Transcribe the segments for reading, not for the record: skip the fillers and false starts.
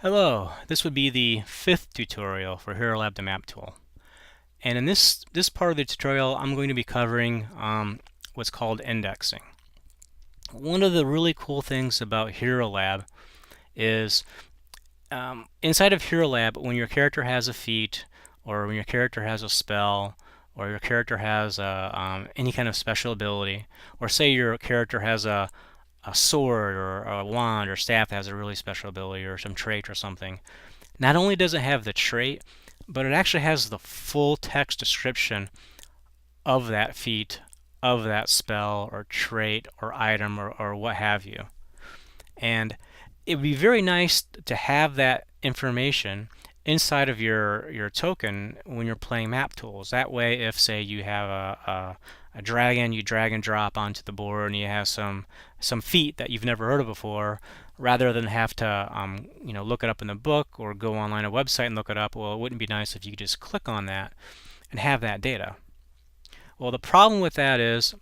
Hello, this would be the fifth tutorial for hl2mt tool. And in this part of the tutorial, I'm going to be covering what's called indexing. One of the really cool things about hl is inside of hl, when your character has a feat, or when your character has a spell, or your character has any kind of special ability, or say your character has a sword or a wand or staff that has a really special ability or some trait or something. Not only does it have the trait, but it actually has the full text description of that feat, of that spell or trait or item or what have you. And it would be very nice to have that information inside of your token when you're playing map tools. That way, if say you have a dragon, you drag and drop onto the board, and you have some feat that you've never heard of before, rather than have to look it up in the book or go online a website and look it up. Well, it wouldn't be nice if you could just click on that and have that data. Well, the problem with that is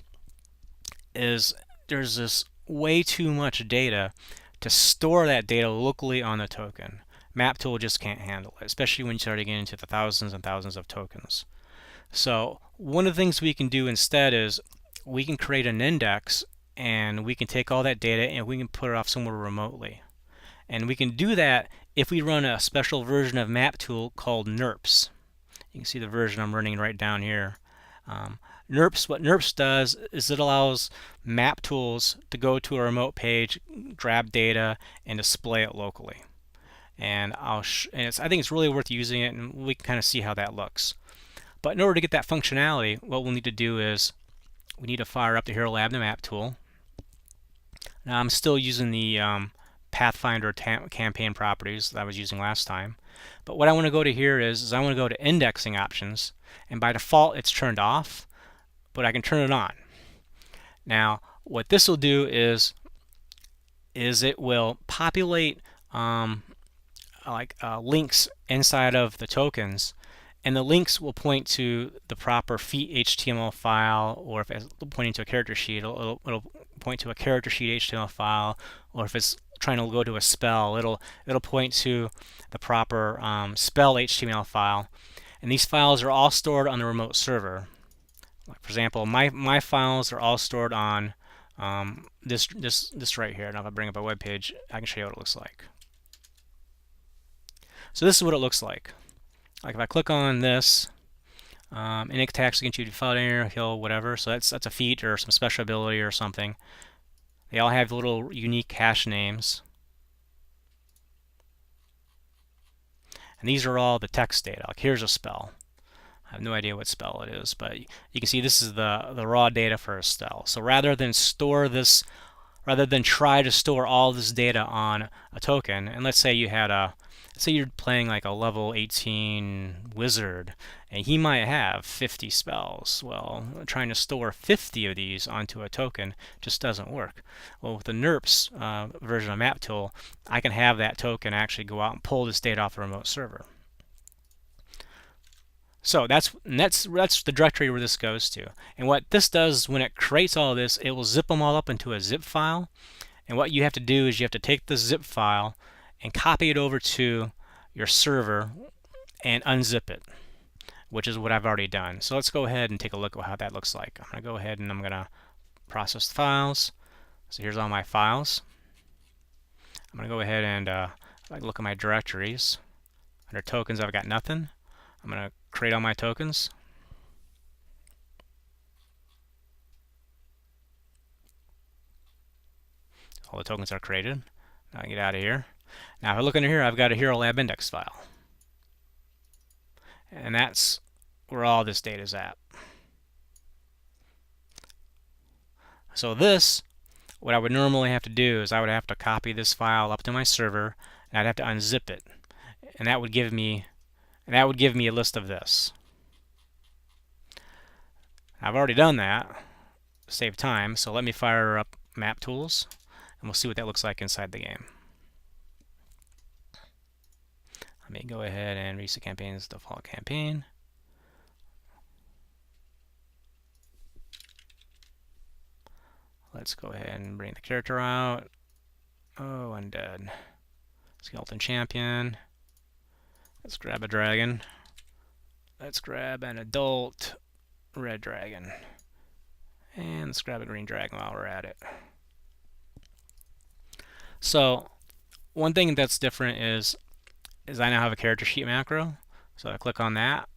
there's this way too much data to store that data locally on the token. MapTool just can't handle it, especially when you start getting into the thousands and thousands of tokens. So one of the things we can do instead is we can create an index, and we can take all that data and we can put it off somewhere remotely. And we can do that if we run a special version of MapTool called NERPS. You can see the version I'm running right down here. NERPS, what NERPS does is it allows map tools to go to a remote page, grab data, and display it locally. And I think it's really worth using it, and we can kind of see how that looks. But in order to get that functionality, what we'll need to do is we need to fire up the hl2mt tool. Now I'm still using the Pathfinder campaign properties that I was using last time. But what I want to go to here is I want to go to indexing options, and by default it's turned off, but I can turn it on. Now what this will do is it will populate links inside of the tokens, and the links will point to the proper feat HTML file, or if it's pointing to a character sheet, it'll point to a character sheet HTML file, or if it's trying to go to a spell, it'll point to the proper spell HTML file. And these files are all stored on the remote server. Like for example, my files are all stored on this right here. Now if I bring up a web page, I can show you what it looks like. So this is what it looks like. Like if I click on this, init attacks against you, default error, heal, whatever. So that's a feat or some special ability or something. They all have little unique hash names. And these are all the text data. Like here's a spell. I have no idea what spell it is, but you can see this is the raw data for a spell. So rather than try to store all this data on a token, and let's say you're playing like a level 18 wizard, and he might have 50 spells. Well, trying to store 50 of these onto a token just doesn't work. Well, with the NERPS version of MapTool, I can have that token actually go out and pull this data off the remote server. So that's the directory where this goes to. And what this does, when it creates all this, it will zip them all up into a zip file. And what you have to do is you have to take this zip file and copy it over to your server and unzip it, which is what I've already done. So let's go ahead and take a look at how that looks like. I'm going to go ahead and I'm going to process the files. So here's all my files. I'm going to go ahead and look at my directories. Under tokens, I've got nothing. I'm going to create all my tokens. All the tokens are created. Now I get out of here. Now if I look under here, I've got a hl2 index file. And that's where all this data is at. So this, what I would normally have to do is I would have to copy this file up to my server, and I'd have to unzip it. And that would give me a list of this. I've already done that to save time, so let me fire up map tools and we'll see what that looks like inside the game. Let me go ahead and reset campaign's default campaign. Let's go ahead and bring the character out. Oh, undead. Skeleton champion. Let's grab a dragon. Let's grab an adult red dragon. And let's grab a green dragon while we're at it. So one thing that's different is I now have a character sheet macro. So I click on that.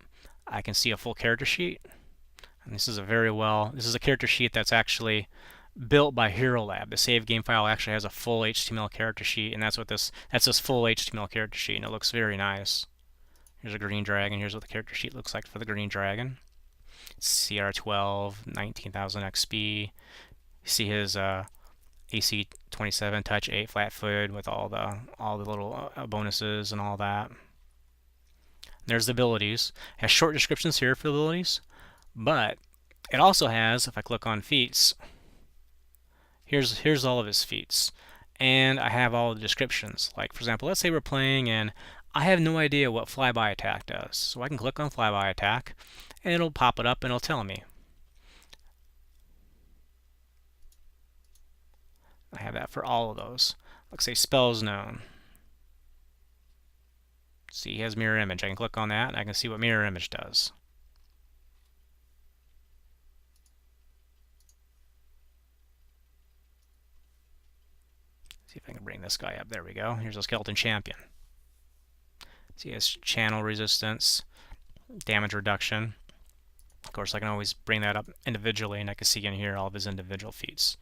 I can see a full character sheet. And this is a character sheet that's actually built by Hero Lab. The save game file actually has a full HTML character sheet, and that's this full HTML character sheet, and it looks very nice. Here's a green dragon. Here's what the character sheet looks like for the green dragon. CR12, 19,000 XP. You see his AC 27, touch 8, flat-footed with all the little bonuses and all that. There's the abilities. It has short descriptions here for the abilities, but it also has, if I click on feats, here's all of his feats, and I have all the descriptions. Like, for example, let's say we're playing and I have no idea what flyby attack does, so I can click on flyby attack and it'll pop it up and it'll tell me. I have that for all of those. Let's say spells known. See, he has mirror image. I can click on that and I can see what mirror image does. See if I can bring this guy up. There we go. Here's a skeleton champion. See, he has channel resistance, damage reduction. Of course, I can always bring that up individually, and I can see in here all of his individual feats.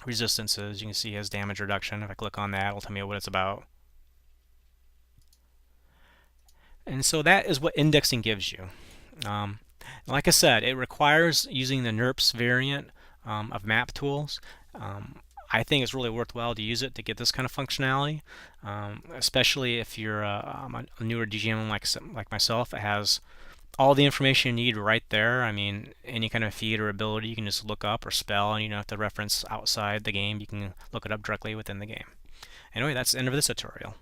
Resistances, you can see he has damage reduction. If I click on that, it'll tell me what it's about. And so that is what indexing gives you. Like I said, it requires using the NeRPS variant of map tools. I think it's really worthwhile to use it to get this kind of functionality, especially if you're a newer DGM like myself. It has all the information you need right there. I mean, any kind of feat or ability you can just look up or spell, and you don't have to reference outside the game. You can look it up directly within the game. Anyway, that's the end of this tutorial.